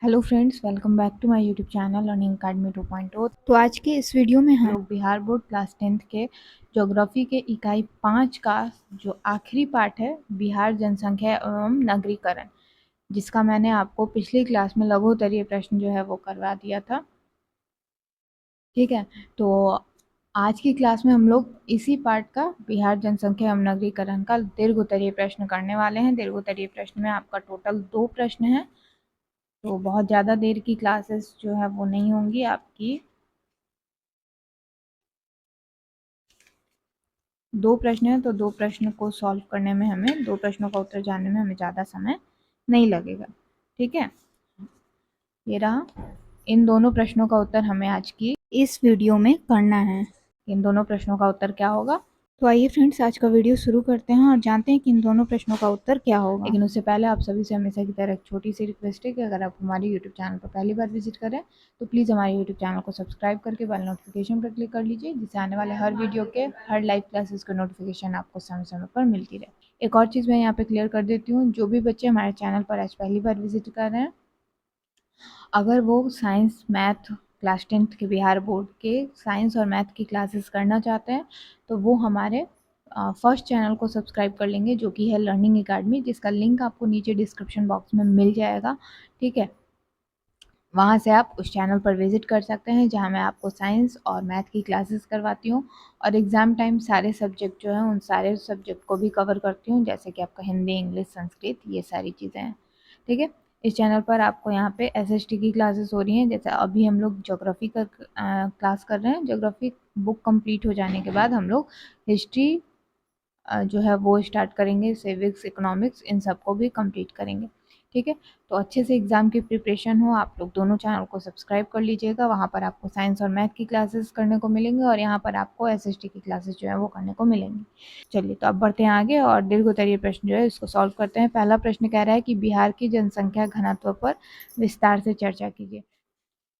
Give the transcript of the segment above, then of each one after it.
Hello friends, welcome back to my YouTube channel learning academy 2.0। तो आज के इस वीडियो में हम लोग बिहार बोर्ड क्लास 10th के ज्योग्राफी के इकाई 5 का जो आखिरी पार्ट है, बिहार जनसंख्या एवं नगरीकरण, जिसका मैंने आपको पिछली क्लास में लघुत्तरीय प्रश्न जो है वो करवा दिया था। ठीक है, तो आज की क्लास में हम लोग इसी पार्ट का बिहार जनसंख्या एवं नगरीकरण का दीर्घोत्तरीय प्रश्न करने वाले हैं। दीर्घोत्तरीय प्रश्न में आपका टोटल 2 प्रश्न है, तो बहुत ज़्यादा देर की क्लासेस जो है वो नहीं होंगी आपकी। 2 प्रश्न है, तो 2 प्रश्न को सॉल्व करने में हमें 2 प्रश्नों का उत्तर जानने में हमें ज़्यादा समय नहीं लगेगा। ठीक है, ये रहा। इन दोनों प्रश्नों का उत्तर हमें आज की इस वीडियो में करना है। इन दोनों प्रश्नों का उत्तर क्या होगा? तो आइए फ्रेंड्स, आज का वीडियो शुरू करते हैं और जानते हैं कि इन दोनों प्रश्नों का उत्तर क्या होगा। लेकिन उससे पहले आप सभी से हमेशा की तरह एक छोटी सी रिक्वेस्ट है कि अगर आप हमारे यूट्यूब चैनल पर पहली बार विजिट करें तो प्लीज़ हमारे यूट्यूब चैनल को सब्सक्राइब करके बेल नोटिफिकेशन पर क्लिक कर लीजिए, जिससे आने वाले हर वीडियो के हर लाइव क्लासेस के नोटिफिकेशन आपको समय समय पर मिलती रहे। एक और चीज़ मैं यहाँ पे क्लियर कर देती हूँ, जो भी बच्चे हमारे चैनल पर आज पहली बार विजिट कर रहे हैं, अगर वो साइंस मैथ क्लास 10th के बिहार बोर्ड के साइंस और मैथ की क्लासेस करना चाहते हैं तो वो हमारे फर्स्ट चैनल को सब्सक्राइब कर लेंगे, जो कि है लर्निंग अकेडमी, जिसका लिंक आपको नीचे डिस्क्रिप्शन बॉक्स में मिल जाएगा। ठीक है, वहाँ से आप उस चैनल पर विजिट कर सकते हैं, जहाँ मैं आपको साइंस और मैथ की क्लासेस करवाती हूँ और एग्ज़ाम टाइम सारे सब्जेक्ट जो हैं उन सारे सब्जेक्ट को भी कवर करती हूँ, जैसे कि आपका हिंदी, इंग्लिश, संस्कृत, ये सारी चीज़ें हैं। ठीक है, इस चैनल पर आपको यहाँ पे एसएसटी की क्लासेस हो रही हैं। जैसे अभी हम लोग ज्योग्राफी का क्लास कर रहे हैं। ज्योग्राफी बुक कंप्लीट हो जाने के बाद हम लोग हिस्ट्री जो है वो स्टार्ट करेंगे, सिविक्स, इकोनॉमिक्स, इन सबको भी कंप्लीट करेंगे। ठीक है, तो अच्छे से एग्ज़ाम की प्रिपरेशन हो, आप लोग दोनों चैनल को सब्सक्राइब कर लीजिएगा। वहाँ पर आपको साइंस और मैथ की क्लासेस करने को मिलेंगे और यहाँ पर आपको एसएसटी की क्लासेस जो है वो करने को मिलेंगी। चलिए, तो अब बढ़ते हैं आगे और दीर्घोत्तरीय प्रश्न जो है इसको सॉल्व करते हैं। पहला प्रश्न कह रहा है कि बिहार की जनसंख्या घनत्व पर विस्तार से चर्चा कीजिए।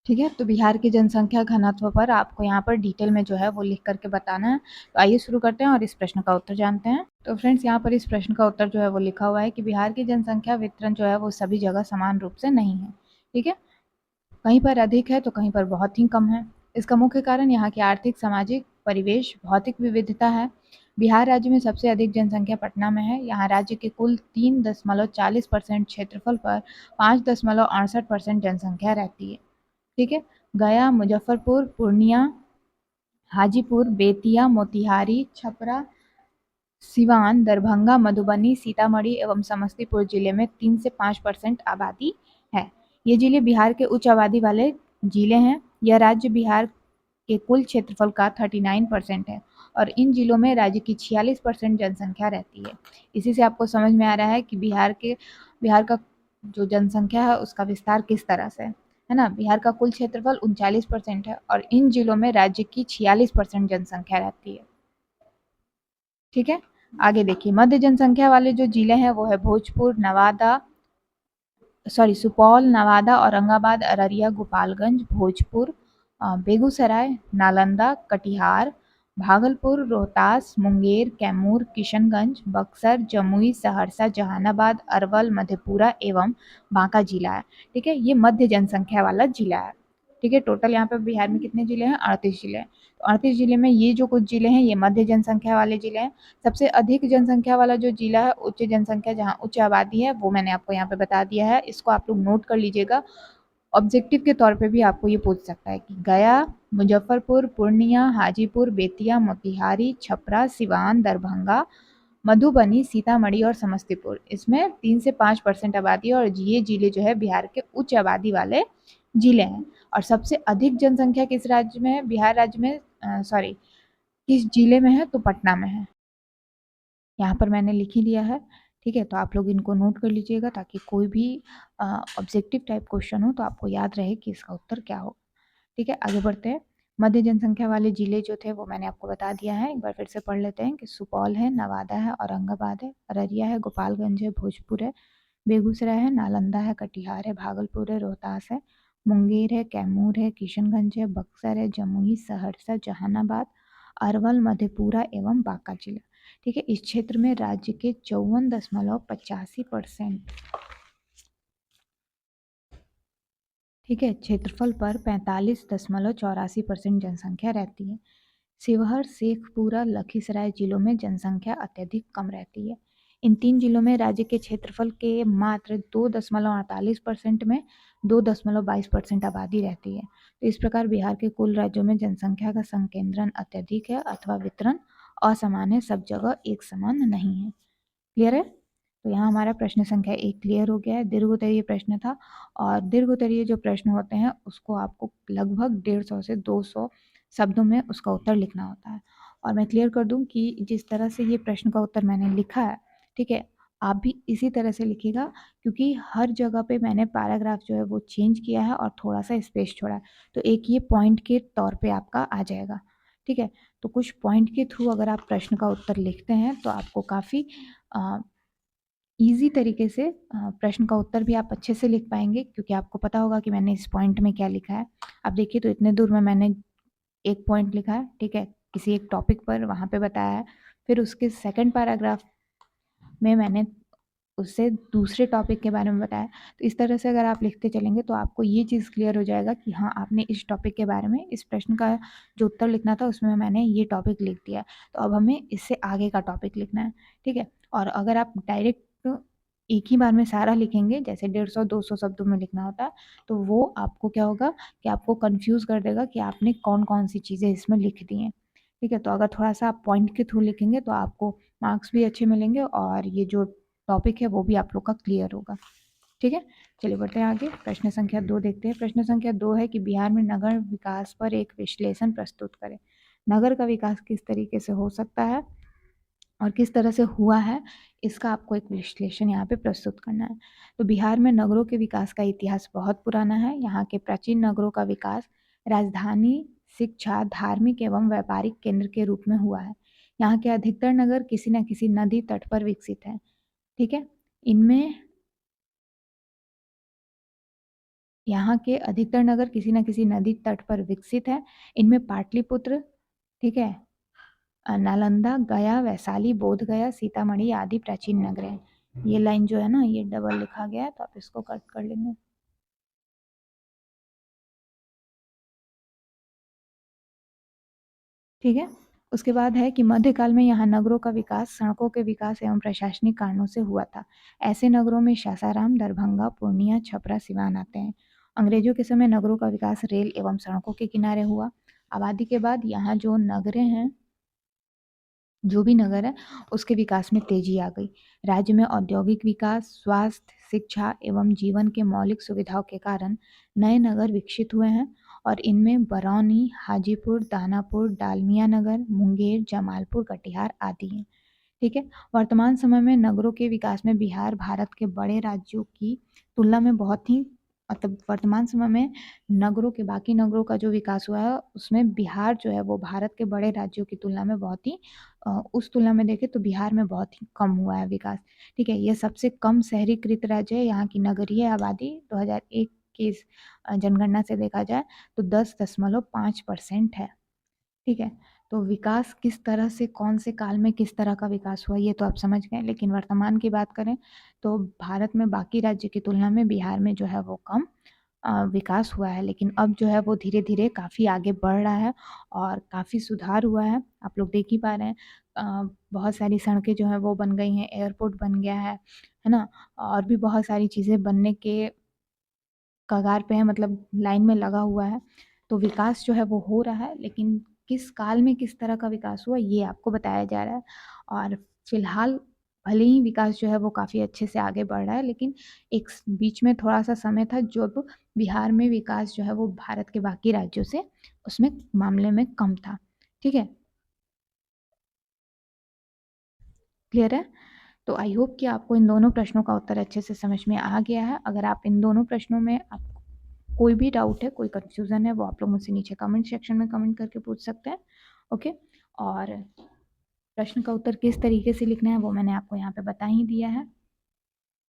ठीक है, तो बिहार की जनसंख्या घनत्व पर आपको यहाँ पर डिटेल में जो है वो लिख करके बताना है। तो आइए शुरू करते हैं और इस प्रश्न का उत्तर जानते हैं। तो फ्रेंड्स, यहाँ पर इस प्रश्न का उत्तर जो है वो लिखा हुआ है कि बिहार की जनसंख्या वितरण जो है वो सभी जगह समान रूप से नहीं है। ठीक है, कहीं पर अधिक है तो कहीं पर बहुत ही कम है। इसका मुख्य कारण यहाँ की आर्थिक, सामाजिक परिवेश, भौतिक विविधता है। बिहार राज्य में सबसे अधिक जनसंख्या पटना में है। यहाँ राज्य के कुल 3.40% क्षेत्रफल पर 5.68% जनसंख्या रहती है। ठीक है, गया, मुजफ्फरपुर, पूर्णिया, हाजीपुर, बेतिया, मोतिहारी, छपरा, सिवान, दरभंगा, मधुबनी, सीतामढ़ी एवं समस्तीपुर जिले में 3 से 5% आबादी है। ये जिले बिहार के उच्च आबादी वाले जिले हैं। यह राज्य बिहार के कुल क्षेत्रफल का 39% है और इन जिलों में राज्य की 46% जनसंख्या रहती है। इसी से आपको समझ में आ रहा है कि बिहार का जो जनसंख्या है उसका विस्तार किस तरह से है ना। बिहार का कुल क्षेत्रफल 39% है और इन जिलों में राज्य की 46% जनसंख्या रहती है। ठीक है, आगे देखिए, मध्य जनसंख्या वाले जो जिले हैं वो है सुपौल, नवादा, औरंगाबाद, अररिया, गोपालगंज, भोजपुर, बेगूसराय, नालंदा, कटिहार, भागलपुर, रोहतास, मुंगेर, कैमूर, किशनगंज, बक्सर, जमुई, सहरसा, जहानाबाद, अरवल, मधेपुरा एवं बांका जिला है। ठीक है, ये मध्य जनसंख्या वाला जिला है। ठीक है, टोटल यहाँ पे बिहार में कितने जिले हैं? 38 जिले हैं। तो 38 जिले में ये जो कुछ जिले हैं ये मध्य जनसंख्या वाले जिले हैं। सबसे अधिक जनसंख्या वाला जो जिला है, उच्च जनसंख्या, जहाँ उच्च आबादी है, वो मैंने आपको यहाँ पे बता दिया है। इसको आप लोग नोट कर लीजिएगा। ऑब्जेक्टिव के तौर पे भी आपको ये पूछ सकता है कि गया, मुजफ्फरपुर, पूर्णिया, हाजीपुर, बेतिया, मोतिहारी, छपरा, सिवान, दरभंगा, मधुबनी, सीतामढ़ी और समस्तीपुर, इसमें 3 से 5% आबादी है और ये जिले जो है बिहार के उच्च आबादी वाले जिले हैं। और सबसे अधिक जनसंख्या किस राज्य में है? बिहार राज्य में, किस जिले में है? तो पटना में है। यहाँ पर मैंने लिख ही दिया है। ठीक है, तो आप लोग इनको नोट कर लीजिएगा ताकि कोई भी ऑब्जेक्टिव टाइप क्वेश्चन हो तो आपको याद रहे कि इसका उत्तर क्या हो। ठीक है, आगे बढ़ते हैं। मध्य जनसंख्या वाले जिले जो थे वो मैंने आपको बता दिया है। एक बार फिर से पढ़ लेते हैं कि सुपौल है, नवादा है, औरंगाबाद है, अररिया है, गोपालगंज है, भोजपुर है, बेगूसराय है, नालंदा है, कटिहार है, भागलपुर है, रोहतास है, मुंगेर है, कैमूर है, किशनगंज है, बक्सर है, जमुई, सहरसा, जहानाबाद, अरवल, मधेपुरा एवं बांका जिला। ठीक है, इस क्षेत्र में राज्य के 54.85% ठीक है। क्षेत्रफल पर 45.84% जनसंख्या रहती है। शिवहर, शेखपुरा, लखीसराय जिलों में जनसंख्या अत्यधिक कम रहती है। इन 3 जिलों में राज्य के क्षेत्रफल के मात्र 2.48% में 2.22% आबादी रहती है। तो इस प्रकार बिहार के कुल राज्यों में जनसंख्या का संकेंद्रण अत्यधिक है अथवा वितरण असमान है, सब जगह एक समान नहीं है। क्लियर है? तो यहाँ हमारा प्रश्न संख्या 1 क्लियर हो गया है। दीर्घोत्तरीय प्रश्न था, और दीर्घोत्तरीय जो प्रश्न होते हैं उसको आपको लगभग 150 से 200 शब्दों में उसका उत्तर लिखना होता है। और मैं क्लियर कर दूं कि जिस तरह से ये प्रश्न का उत्तर मैंने लिखा है, ठीक है, आप भी इसी तरह से लिखिएगा, क्योंकि हर जगह पे मैंने पैराग्राफ जो है वो चेंज किया है और थोड़ा सा स्पेस छोड़ा है, तो एक ये पॉइंट के तौर पे आपका आ जाएगा। ठीक है, तो कुछ पॉइंट के थ्रू अगर आप प्रश्न का उत्तर लिखते हैं तो आपको काफ़ी ईजी तरीके से प्रश्न का उत्तर भी आप अच्छे से लिख पाएंगे, क्योंकि आपको पता होगा कि मैंने इस पॉइंट में क्या लिखा है। आप देखिए, तो इतने दूर में मैंने एक पॉइंट लिखा है, ठीक है, किसी एक टॉपिक पर, वहाँ पे बताया है। फिर उसके सेकंड पैराग्राफ में मैंने उससे दूसरे टॉपिक के बारे में बताया। तो इस तरह से अगर आप लिखते चलेंगे तो आपको ये चीज़ क्लियर हो जाएगा कि हाँ, आपने इस टॉपिक के बारे में, इस प्रश्न का जो उत्तर लिखना था उसमें मैंने ये टॉपिक लिख दिया, तो अब हमें इससे आगे का टॉपिक लिखना है। ठीक है, और अगर आप डायरेक्ट एक ही बार में सारा लिखेंगे, जैसे 150-200 शब्दों में लिखना होता है, तो वो आपको क्या होगा कि आपको कंफ्यूज कर देगा कि आपने कौन कौन सी चीज़ें इसमें लिख दी हैं। ठीक है, तो अगर थोड़ा सा आप पॉइंट के थ्रू लिखेंगे तो आपको मार्क्स भी अच्छे मिलेंगे, और ये जो टॉपिक है वो भी आप लोग का क्लियर होगा। ठीक है, चलिए बढ़ते हैं आगे। प्रश्न संख्या 2 देखते हैं। प्रश्न संख्या 2 है कि बिहार में नगर विकास पर एक विश्लेषण प्रस्तुत करें। नगर का विकास किस तरीके से हो सकता है और किस तरह से हुआ है, इसका आपको एक विश्लेषण यहाँ पे प्रस्तुत करना है। तो बिहार में नगरों के विकास का इतिहास बहुत पुराना है। यहाँ के प्राचीन नगरों का विकास राजधानी, शिक्षा, धार्मिक एवं व्यापारिक केंद्र के रूप में हुआ है। यहाँ के अधिकतर नगर किसी न किसी नदी तट पर विकसित हैं। ठीक है, इनमें यहाँ के अधिकतर नगर किसी न किसी नदी तट पर विकसित है। इनमें पाटलिपुत्र, ठीक है, नालंदा, गया, वैशाली, बोध गया, सीतामढ़ी आदि प्राचीन नगर हैं। ये लाइन जो है ना, ये डबल लिखा गया है, तो आप इसको कट कर लेंगे। ठीक है, उसके बाद है कि मध्यकाल में यहाँ नगरों का विकास सड़कों के विकास एवं प्रशासनिक कारणों से हुआ था। ऐसे नगरों में सासाराम, दरभंगा, पूर्णिया, छपरा, सिवान आते हैं। अंग्रेजों के समय नगरों का विकास रेल एवं सड़कों के किनारे हुआ। आबादी के बाद यहाँ जो नगरें हैं, जो भी नगर है, उसके विकास में तेजी आ गई। राज्य में औद्योगिक विकास, स्वास्थ्य, शिक्षा एवं जीवन के मौलिक सुविधाओं के कारण नए नगर विकसित हुए हैं, और इनमें बरौनी, हाजीपुर, दानापुर, डालमिया नगर, मुंगेर, जमालपुर, कटिहार आदि हैं। ठीक है, वर्तमान समय में नगरों के विकास में बिहार भारत के बड़े राज्यों की तुलना में बहुत ही, मतलब वर्तमान समय में नगरों के, बाकी नगरों का जो विकास हुआ है उसमें बिहार जो है वो भारत के बड़े राज्यों की तुलना में बहुत ही उस तुलना में देखें तो बिहार में बहुत ही कम हुआ है विकास। ठीक है, ये सबसे कम शहरीकृत राज्य है। यहाँ की नगरीय आबादी 2001 की जनगणना से देखा जाए तो 10.5% है। ठीक है, तो विकास किस तरह से, कौन से काल में किस तरह का विकास हुआ, ये तो आप समझ गए। लेकिन वर्तमान की बात करें तो भारत में बाकी राज्य की तुलना में बिहार में जो है वो कम विकास हुआ है, लेकिन अब जो है वो धीरे धीरे काफ़ी आगे बढ़ रहा है और काफ़ी सुधार हुआ है। आप लोग देख ही पा रहे हैं, बहुत सारी सड़कें जो हैं वो बन गई हैं, एयरपोर्ट बन गया है ना, और भी बहुत सारी चीज़ें बनने के कगार पे है, मतलब लाइन में लगा हुआ है। तो विकास जो है वो हो रहा है, लेकिन किस काल में किस तरह का विकास हुआ ये आपको बताया जा रहा है। और फिलहाल भले ही विकास जो है वो काफ़ी अच्छे से आगे बढ़ रहा है, लेकिन एक बीच में थोड़ा सा समय था जब बिहार में विकास जो है वो भारत के बाकी राज्यों से उसमें मामले में कम था। ठीक है, क्लियर है? तो आई होप कि आपको इन दोनों प्रश्नों का उत्तर अच्छे से समझ में आ गया है। अगर आप इन दोनों प्रश्नों में आप कोई भी डाउट है, कोई कंफ्यूजन है, वो आप लोग मुझसे नीचे कमेंट सेक्शन में कमेंट करके पूछ सकते हैं। ओके, और प्रश्न का उत्तर किस तरीके से लिखना है वो मैंने आपको यहाँ पे बता ही दिया है।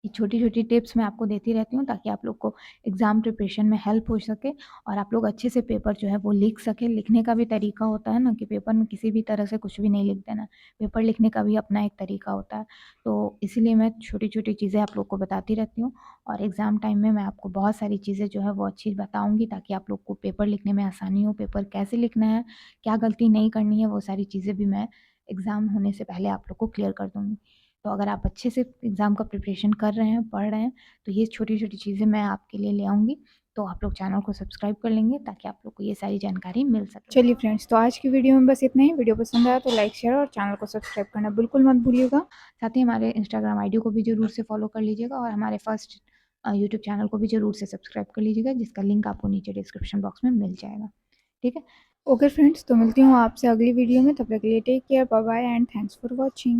ये छोटी-छोटी टिप्स मैं आपको देती रहती हूँ ताकि आप लोग को एग्ज़ाम प्रिपरेशन में हेल्प हो सके और आप लोग अच्छे से पेपर जो है वो लिख सकें। लिखने का भी तरीका होता है ना कि पेपर में किसी भी तरह से कुछ भी नहीं लिख देना। पेपर लिखने का भी अपना एक तरीका होता है। तो इसीलिए मैं छोटी-छोटी चीज़ें आप लोग को बताती रहती हूँ और एग्ज़ाम टाइम में मैं आपको बहुत सारी चीज़ें जो है वो अच्छी बताऊँगी ताकि आप लोग को पेपर लिखने में आसानी हो, पेपर कैसे लिखना है, क्या गलती नहीं करनी है, वो सारी चीज़ें भी मैं एग्ज़ाम होने से पहले आप लोग को क्लियर कर दूँगी। तो अगर आप अच्छे से एग्ज़ाम का प्रिपरेशन कर रहे हैं, पढ़ रहे हैं, तो ये छोटी-छोटी चीज़ें मैं आपके लिए ले आऊँगी। तो आप लोग चैनल को सब्सक्राइब कर लेंगे ताकि आप लोग को ये सारी जानकारी मिल सके। चलिए फ्रेंड्स, तो आज की वीडियो में बस इतना ही। वीडियो पसंद आया तो लाइक, शेयर और चैनल को सब्सक्राइब करना बिल्कुल मत भूलिएगा। साथ ही हमारे इंस्टाग्राम आईडी को भी ज़रूर से फॉलो कर लीजिएगा और हमारे फर्स्ट यूट्यूब चैनल को भी ज़रूर से सब्सक्राइब कर लीजिएगा, जिसका लिंक आपको नीचे डिस्क्रिप्शन बॉक्स में मिल जाएगा। ठीक है? ओके फ्रेंड्स, तो मिलती हूँ आपसे अगली वीडियो में। तब तक के लिए take care, bye bye and thanks for watching.